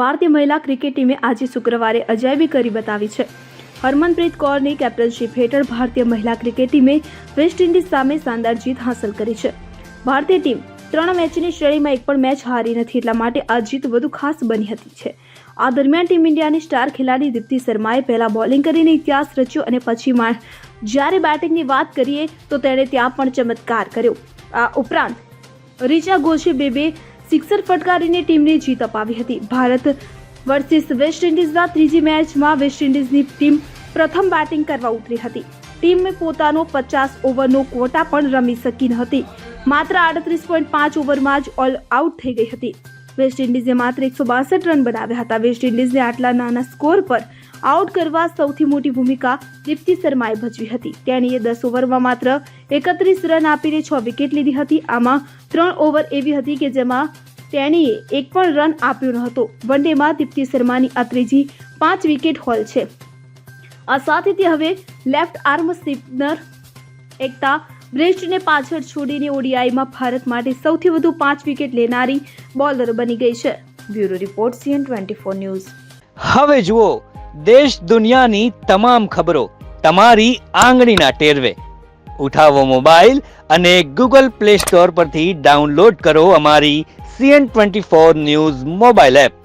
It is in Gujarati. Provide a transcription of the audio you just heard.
ભારતીય મહિલા ક્રિકેટ ટીમે આજે શુક્રવારે અજાયબી કરી બતાવી છે। હરમનપ્રીત કૌરની કેપ્ટનશીપ હેઠળ ભારતીય મહિલા ક્રિકેટ ટીમે વેસ્ટ ઇન્ડિઝ સામે શાનદાર જીત હાંસલ કરી છે। ભારતીય ટીમ 3 મેચની શ્રેણીમાં એક પણ મેચ હારી નથી, એટલા માટે આ જીત વધુ ખાસ બની હતી। આ દરમિયાન ટીમ ઇન્ડિયાની સ્ટાર ખેલાડી દીપ્તિ શર્માએ પહેલા બોલિંગ કરીને ઇતિહાસ રચ્યો અને પછી જ્યારે બેટિંગની વાત કરીએ તો તેણે ત્યાં પણ ચમત્કાર કર્યો। આ ઉપરાંત રિચા ઘોષે બે સિક્સર ફટકારીને ટીમને જીત અપાવી હતી। ભારત વર્સિસ વેસ્ટ ઇન્ડિઝના ત્રીજી મેચમાં વેસ્ટ ઇન્ડિઝની ટીમ પ્રથમ બેટિંગ કરવા ઉતરી હતી। ટીમે પોતાનો 50 ઓવરનો ક્વોટા પણ રમી શકી ન હતી, માત્ર 38.5 ઓવરમાં જ ઓલ આઉટ થઈ ગઈ હતી। વેસ્ટ ઇન્ડિઝે માત્ર 162 રન બનાવ્યા હતા। વેસ્ટ ઇન્ડિઝને આટલા નાના સ્કોર પર આઉટ કરવા સૌથી મોટી ભૂમિકા દીપ્તિ શર્માએ ભજવી હતી। તેણીએ 10 ઓવરમાં માત્ર 31 રન આપીને 6 વિકેટ લીધી હતી। આમાં 3 ઓવર એવી હતી કે જેમાં તેણીએ એક પણ રન આપ્યો ન હતો। વન ડેમાં દીપ્તિ શર્માની આ ત્રીજી 5 વિકેટ હોલ છે। આ સાથે તે હવે લેફ્ટ આર્મ સ્પિનર એકતા બ્રેસ્ટને પાછળ છોડીને ઓડીઆઈમાં ભારત માટે સૌથી વધુ 5 વિકેટ લેનારી બોલર બની ગઈ છે। Bureau report CN24 news. હવે જુઓ દેશ દુનિયાની તમામ ખબરો તમારી આંગળીના ટેરવે। ઉઠાવો મોબાઈલ અને Google Play Store પરથી ડાઉનલોડ કરો અમારી CN24 ન્યૂઝ મોબાઈલ એપ।